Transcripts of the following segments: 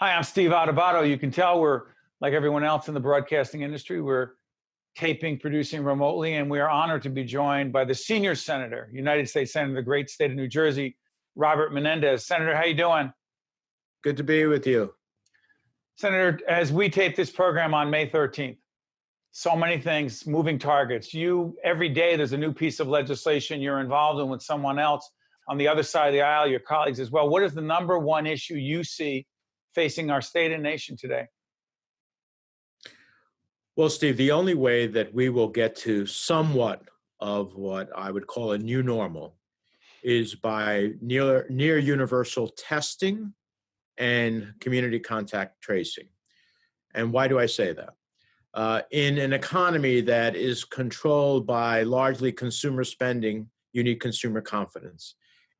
Hi, I'm Steve Adubato. You can tell we're like everyone else in the broadcasting industry. We're taping, producing remotely, and we are honored to be joined by the senior senator, United States Senator, the great state of New Jersey, Robert Menendez. Senator, how you doing? Good to be with you. Senator, as we tape this program on May 13th, so many things, moving targets. Every day there's a new piece of legislation you're involved in with someone else on the other side of the aisle, your colleagues as well. What is the number one issue you see facing our state and nation today? Well, Steve, the only way that we will get to somewhat of what I would call a new normal is by near universal testing and community contact tracing. And why do I say that? In an economy that is controlled by largely consumer spending, you need consumer confidence.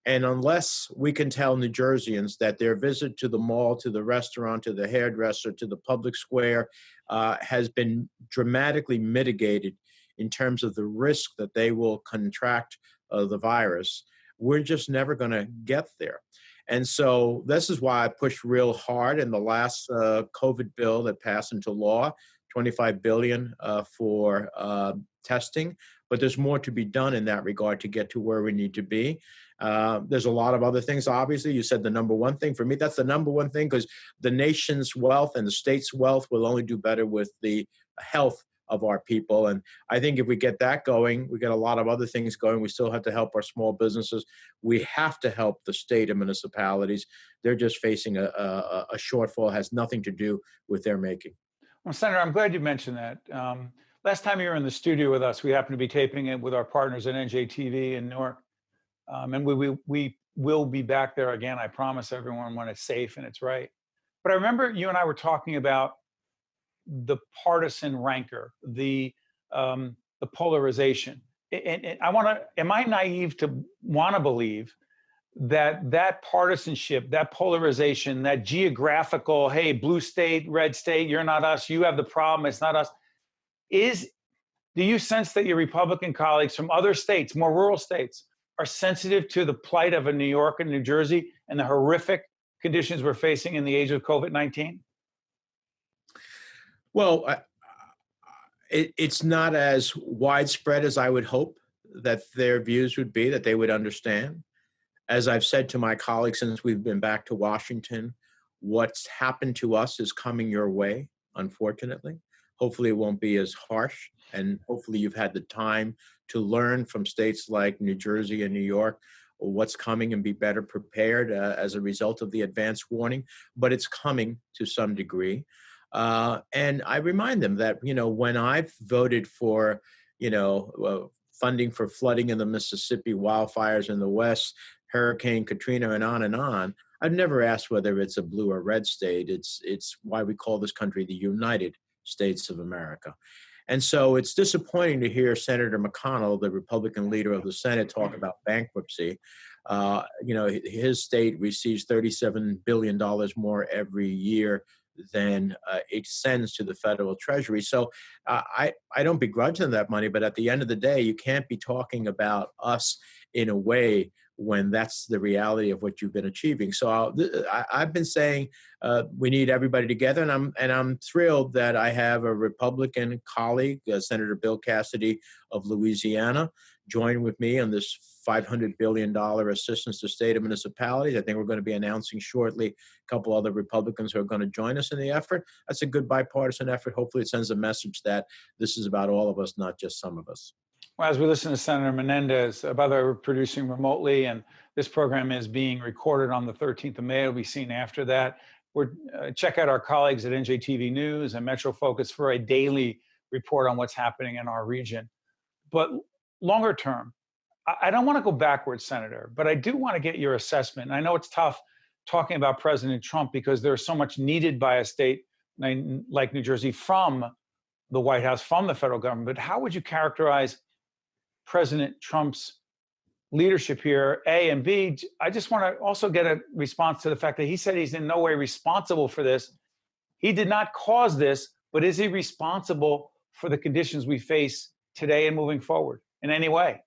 And unless we can tell New Jerseyans that their visit to the mall, to the restaurant, to the hairdresser, to the public square has been dramatically mitigated in terms of the risk that they will contract the virus, we're just never going to get there. And so this is why I pushed real hard in the last COVID bill that passed into law, $25 billion for testing. But there's more to be done in that regard to get to where we need to be. There's a lot of other things, obviously. You said the number one thing. For me, that's the number one thing, because the nation's wealth and the state's wealth will only do better with the health of our people. And I think if we get that going, we get a lot of other things going. We still have to help our small businesses. We have to help the state and municipalities. They're just facing a shortfall. It has nothing to do with their making. Well, Senator, I'm glad you mentioned that. Last time you were in the studio with us, we happened to be taping it with our partners at NJTV in Newark. And we will be back there again, I promise everyone, when it's safe and it's right. But I remember you and I were talking about the partisan rancor, the polarization. And am I naive to want to believe that partisanship, that polarization, that geographical, hey, blue state, red state, you're not us, you have the problem, it's not us, do you sense that your Republican colleagues from other states, more rural states, are sensitive to the plight of a New York and New Jersey and the horrific conditions we're facing in the age of COVID-19? Well, it's not as widespread as I would hope that their views would be, that they would understand. As I've said to my colleagues since we've been back to Washington, what's happened to us is coming your way, unfortunately. Hopefully it won't be as harsh, and hopefully you've had the time to learn from states like New Jersey and New York what's coming and be better prepared as a result of the advance warning. But it's coming to some degree. And I remind them that, when I've voted for, funding for flooding in the Mississippi, wildfires in the West, Hurricane Katrina, and on, I've never asked whether it's a blue or red state. It's why we call this country the United States of America. And so it's disappointing to hear Senator McConnell, the Republican leader of the Senate, talk about bankruptcy. His state receives $37 billion more every year than it sends to the federal treasury. So I don't begrudge them that money, but at the end of the day, you can't be talking about us in a way when that's the reality of what you've been achieving. So I've been saying we need everybody together, and I'm thrilled that I have a Republican colleague, Senator Bill Cassidy of Louisiana, join with me on this $500 billion assistance to state and municipalities. I think we're going to be announcing shortly a couple other Republicans who are going to join us in the effort. That's a good bipartisan effort. Hopefully it sends a message that this is about all of us, not just some of us. Well, as we listen to Senator Menendez, by the way, we're producing remotely, and this program is being recorded on the 13th of May. It'll be seen after that. Check out our colleagues at NJTV News and Metro Focus for a daily report on what's happening in our region. But longer term, I don't want to go backwards, Senator, but I do want to get your assessment. And I know it's tough talking about President Trump because there's so much needed by a state like New Jersey from the White House, from the federal government. But how would you characterize President Trump's leadership here, A, and B? I just want to also get a response to the fact that he said he's in no way responsible for this. He did not cause this, but is he responsible for the conditions we face today and moving forward in any way?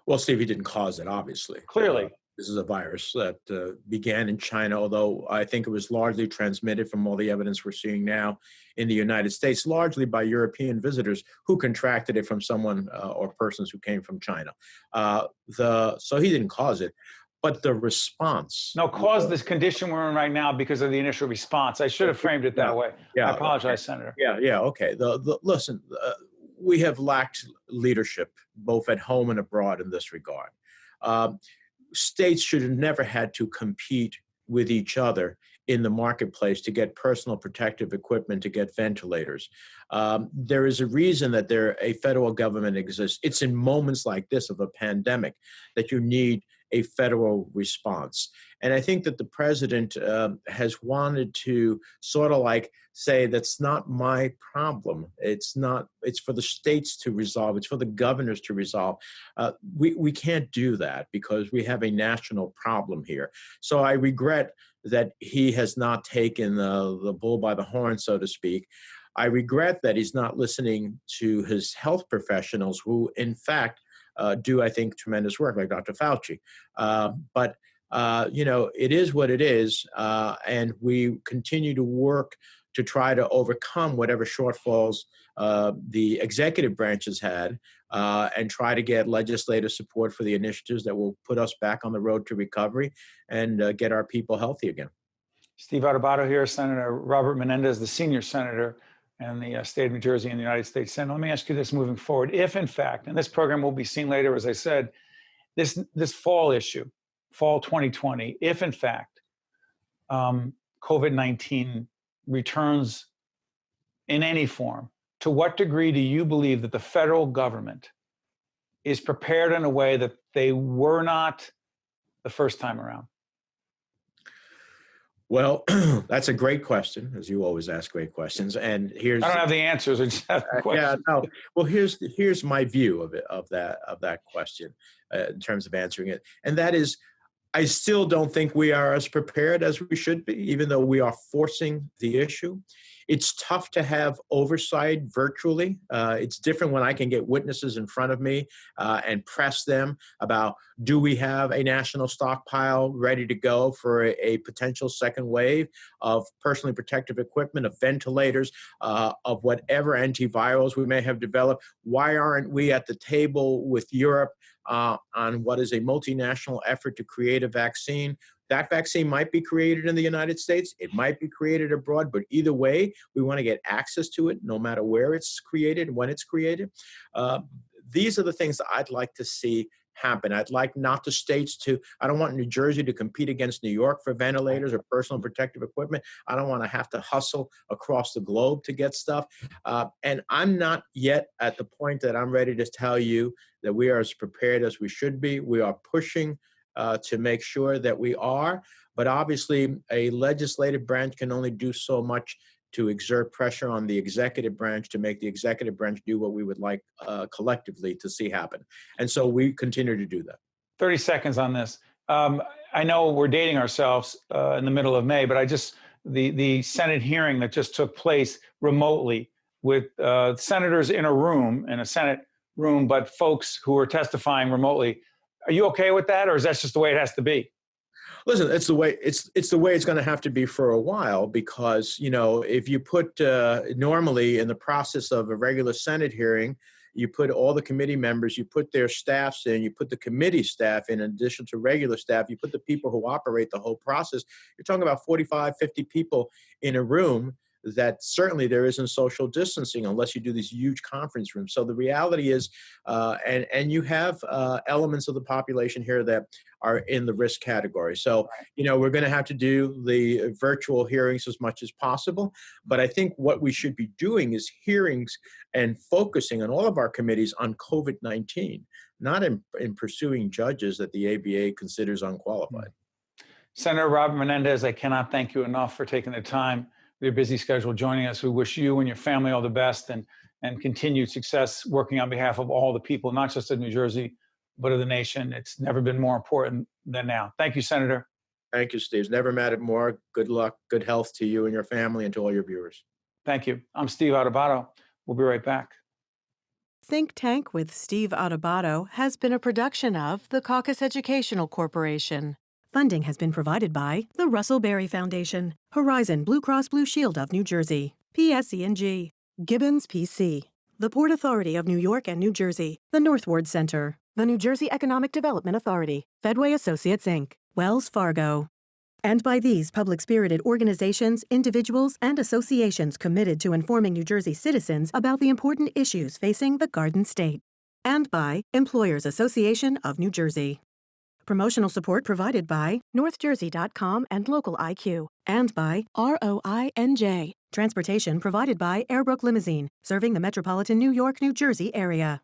Well, Steve, he didn't cause it, obviously. Clearly. This is a virus that began in China, although I think it was largely transmitted from all the evidence we're seeing now in the United States, largely by European visitors who contracted it from someone or persons who came from China. So he didn't cause it, but the response. No, caused this condition we're in right now because of the initial response. I should have framed it that way. I Yeah, apologize, Senator. yeah, okay. Listen, we have lacked leadership both at home and abroad in this regard. States should have never had to compete with each other in the marketplace to get personal protective equipment, to get ventilators. There is a reason that a federal government exists. It's in moments like this of a pandemic that you need a federal response. And I think that the president has wanted to sort of like say, that's not my problem. It's for the states to resolve. It's for the governors to resolve. We can't do that because we have a national problem here. So I regret that he has not taken the bull by the horn, so to speak. I regret that he's not listening to his health professionals who, in fact, do, I think, tremendous work, like Dr. Fauci. But it is what it is, and we continue to work to try to overcome whatever shortfalls the executive branch has had, and try to get legislative support for the initiatives that will put us back on the road to recovery and get our people healthy again. Steve Adubato here, Senator Robert Menendez, the senior senator in the state of New Jersey in the United States Senate. Let me ask you this moving forward. If, in fact, and this program will be seen later, as I said, this fall issue, fall 2020, if, in fact, COVID-19 returns in any form, to what degree do you believe that the federal government is prepared in a way that they were not the first time around? Well, that's a great question, as you always ask great questions. And here's I don't have the answers. I just have the questions. Yeah, no. Well, here's my view of that question in terms of answering it, and that is, I still don't think we are as prepared as we should be, even though we are forcing the issue. It's tough to have oversight virtually. It's different when I can get witnesses in front of me and press them about, do we have a national stockpile ready to go for a potential second wave of personally protective equipment, of ventilators, of whatever antivirals we may have developed? Why aren't we at the table with Europe on what is a multinational effort to create a vaccine? That vaccine might be created in the United States. It might be created abroad, but either way, we want to get access to it no matter where it's created, when it's created. These are the things that I'd like to see happen. I'd like not the states I don't want New Jersey to compete against New York for ventilators or personal protective equipment. I don't want to have to hustle across the globe to get stuff. And I'm not yet at the point that I'm ready to tell you that we are as prepared as we should be. We are pushing to make sure that we are, but obviously a legislative branch can only do so much to exert pressure on the executive branch to make the executive branch do what we would like collectively to see happen. And so we continue to do that. 30 seconds on this. I know we're dating ourselves in the middle of May, but the Senate hearing that just took place remotely with senators in a Senate room, but folks who are testifying remotely. Are you okay with that, or is that just the way it has to be? Listen, it's the way it's going to have to be for a while, because if you put normally in the process of a regular Senate hearing, you put all the committee members, you put their staffs in, you put the committee staff in addition to regular staff, you put the people who operate the whole process. You're talking about 45, 50 people in a room. That certainly there isn't social distancing unless you do these huge conference rooms. So the reality is, and you have elements of the population here that are in the risk category. So, we're going to have to do the virtual hearings as much as possible. But I think what we should be doing is hearings and focusing on all of our committees on COVID-19, not in pursuing judges that the ABA considers unqualified. Senator Robert Menendez, I cannot thank you enough for taking the time, your busy schedule, joining us. We wish you and your family all the best and continued success working on behalf of all the people, not just of New Jersey, but of the nation. It's never been more important than now. Thank you, Senator. Thank you, Steve. It's never mattered more. Good luck, good health to you and your family and to all your viewers. Thank you. I'm Steve Adubato. We'll be right back. Think Tank with Steve Adubato has been a production of the Caucus Educational Corporation. Funding has been provided by the Russell Berry Foundation, Horizon Blue Cross Blue Shield of New Jersey, PSE&G, Gibbons PC, the Port Authority of New York and New Jersey, the Northward Center, the New Jersey Economic Development Authority, Fedway Associates Inc., Wells Fargo. And by these public-spirited organizations, individuals, and associations committed to informing New Jersey citizens about the important issues facing the Garden State. And by Employers Association of New Jersey. Promotional support provided by NorthJersey.com and Local IQ. And by ROINJ. Transportation provided by Airbrook Limousine, serving the metropolitan New York, New Jersey area.